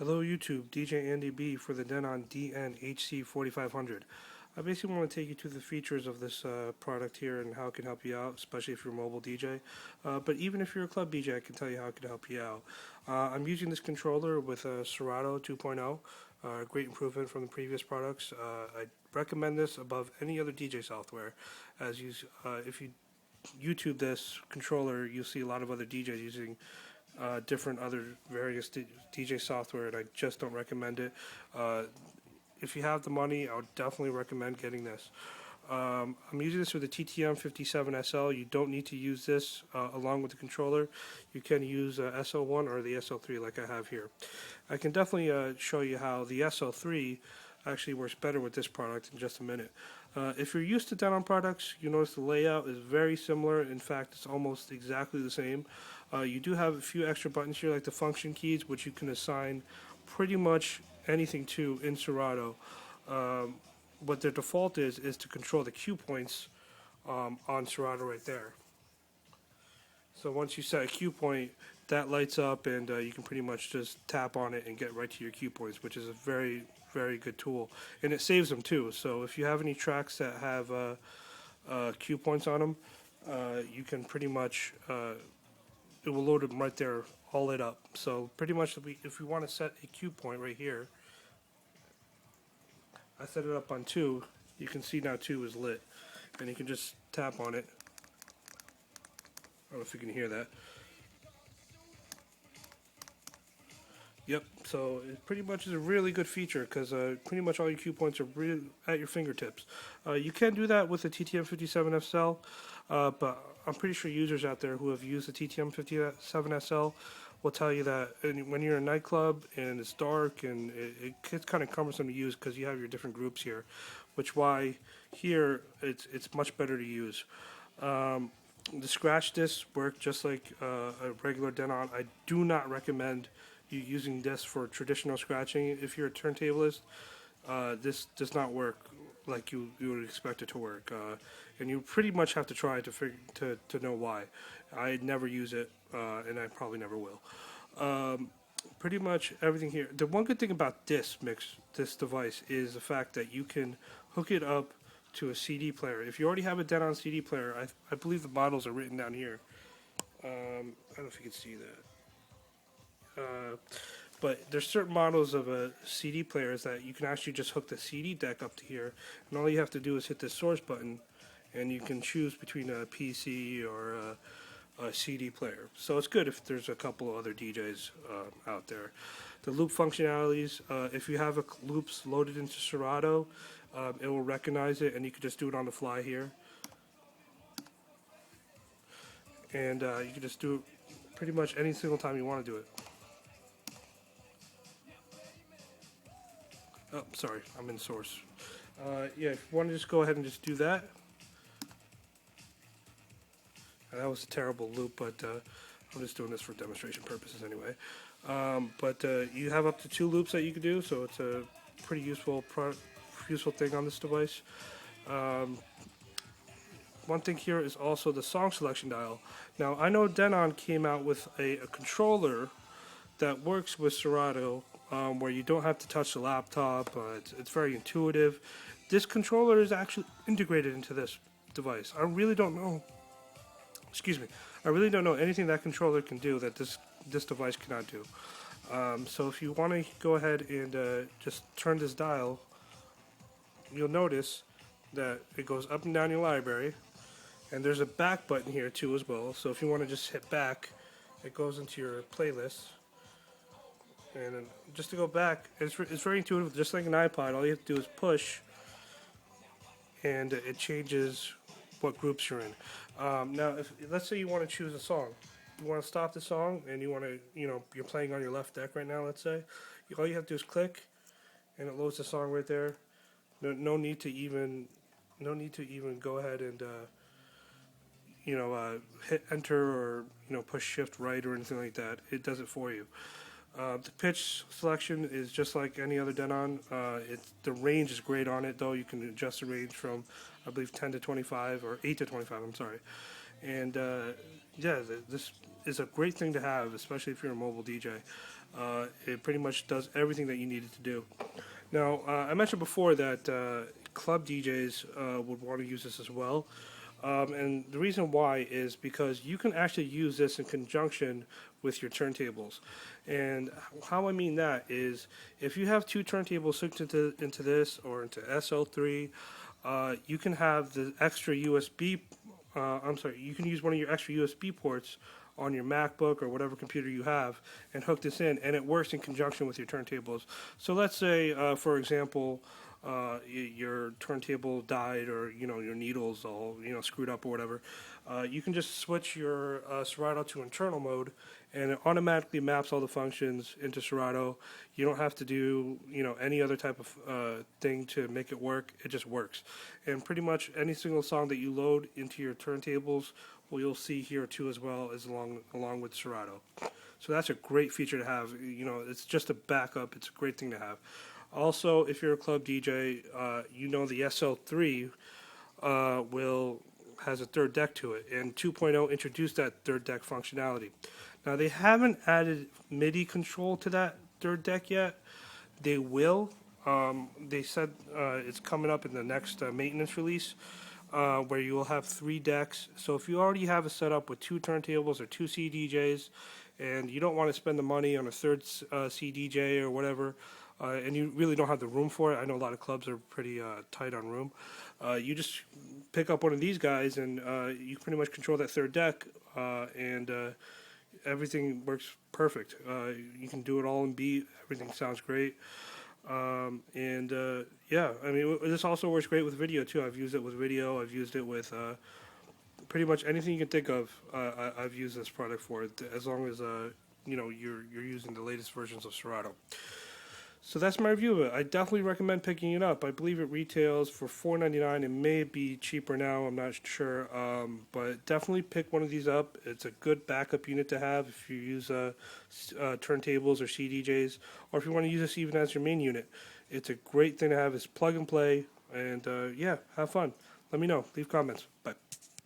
Hello YouTube, DJ Andy B for the Denon DN-HC4500. I basically want to take you to the features of this product here and how it can help you out, especially if you're a mobile DJ. But even if you're a club DJ, I can tell you how it can help you out. I'm using this controller with a Serato 2.0, great improvement from the previous products. I recommend this above any other DJ software, as if you YouTube this controller, you'll see a lot of other DJs using different other various DJ software, and I just don't recommend it. If you have the money, I would definitely recommend getting this. I'm using this with the TTM57SL. You don't need to use this along with the controller. You can use SL1 or the SL3 like I have here. I can definitely show you how the SL3 actually works better with this product in just a minute. If you're used to Denon products, you notice the layout is very similar. In fact, it's almost exactly the same. You do have a few extra buttons here, like the function keys, which you can assign pretty much anything to in Serato. What their default is to control the cue points on Serato right there. So once you set a cue point, that lights up, and you can pretty much just tap on it and get right to your cue points, which is a very, very good tool. And it saves them too. So if you have any tracks that have cue points on them, you can pretty much it will load them right there, all lit up. So pretty much if we want to set a cue point right here, I set it up on 2. You can see now 2 is lit, and you can just tap on it. I don't know if you can hear that. Yep, so it pretty much is a really good feature because pretty much all your cue points are really at your fingertips. You can do that with the TTM57SL, but I'm pretty sure users out there who have used the TTM57SL will tell you that when you're in a nightclub and it's dark and it gets kind of cumbersome to use because you have your different groups here, which why here it's much better to use. The scratch discs work just like a regular Denon. I do not recommend you using this for traditional scratching. If you're a turntablist, this does not work like you would expect it to work, and you pretty much have to try to know why. I never use it, and I probably never will. Pretty much everything here. The one good thing about this device is the fact that you can hook it up to a CD player. If you already have a Denon CD player, I believe the models are written down here. I don't know if you can see that. But there's certain models of CD players that you can actually just hook the CD deck up to here, and all you have to do is hit the source button, and you can choose between a PC or a CD player. So it's good if there's a couple of other DJs out there. The loop functionalities, if you have loops loaded into Serato, it will recognize it, and you can just do it on the fly here. And you can just do it pretty much any single time you want to do it. Oh, sorry, I'm in source. Yeah, if you want to just go ahead and just do that. That was a terrible loop, but I'm just doing this for demonstration purposes anyway. But you have up to 2 loops that you can do, so it's a pretty useful thing on this device. One thing here is also the song selection dial. Now, I know Denon came out with a controller that works with Serato, where you don't have to touch the laptop. It's very intuitive. This controller is actually integrated into this device. I really don't know. Excuse me. I really don't know anything that controller can do that this device cannot do. So if you want to go ahead and just turn this dial, you'll notice that it goes up and down your library, and there's a back button here too as well. So if you want to just hit back, it goes into your playlist. And then just to go back, it's very intuitive, just like an iPod. All you have to do is push, and it changes what groups you're in. Now, let's say you want to choose a song. You want to stop the song, and you want to, you're playing on your left deck right now, let's say. All you have to do is click, and it loads the song right there. No need to even go ahead and, hit enter or, push shift right or anything like that. It does it for you. The pitch selection is just like any other Denon. The range is great on it, though. You can adjust the range from, I believe, 10 to 25 or 8 to 25. I'm sorry. And yeah, this is a great thing to have, especially if you're a mobile DJ. It pretty much does everything that you need it to do. Now, I mentioned before that club DJs would want to use this as well. And the reason why is because you can actually use this in conjunction with your turntables. And how I mean that is if you have two turntables hooked into this or into SL3, you can have the extra USB, you can use one of your extra USB ports on your MacBook or whatever computer you have and hook this in, and it works in conjunction with your turntables. So let's say, for example, your turntable died, or your needles all screwed up or whatever. You can just switch your Serato to internal mode, and it automatically maps all the functions into Serato. You don't have to do any other type of thing to make it work. It just works, and pretty much any single song that you load into your turntables, well, you'll see here too as well as along with Serato. So that's a great feature to have. It's just a backup. It's a great thing to have. Also, if you're a club DJ, the SL3 has a third deck to it, and 2.0 introduced that third deck functionality. Now, they haven't added MIDI control to that third deck yet. They will. They said it's coming up in the next maintenance release, where you will have 3 decks. So if you already have a setup with 2 turntables or 2 CDJs, and you don't want to spend the money on a third CDJ or whatever, and you really don't have the room for it. I know a lot of clubs are pretty tight on room. You just pick up one of these guys, and you pretty much control that third deck, and everything works perfect. You can do it all in beat. Everything sounds great. Yeah, I mean, this also works great with video too. I've used it with video. I've used it with pretty much anything you can think of. I've used this product for it, as long as you're using the latest versions of Serato. So that's my review of it. I definitely recommend picking it up. I believe it retails for $4.99. It may be cheaper now. I'm not sure. But definitely pick one of these up. It's a good backup unit to have if you use turntables or CDJs, or if you want to use this even as your main unit. It's a great thing to have. It's plug and play. And yeah, have fun. Let me know. Leave comments. Bye.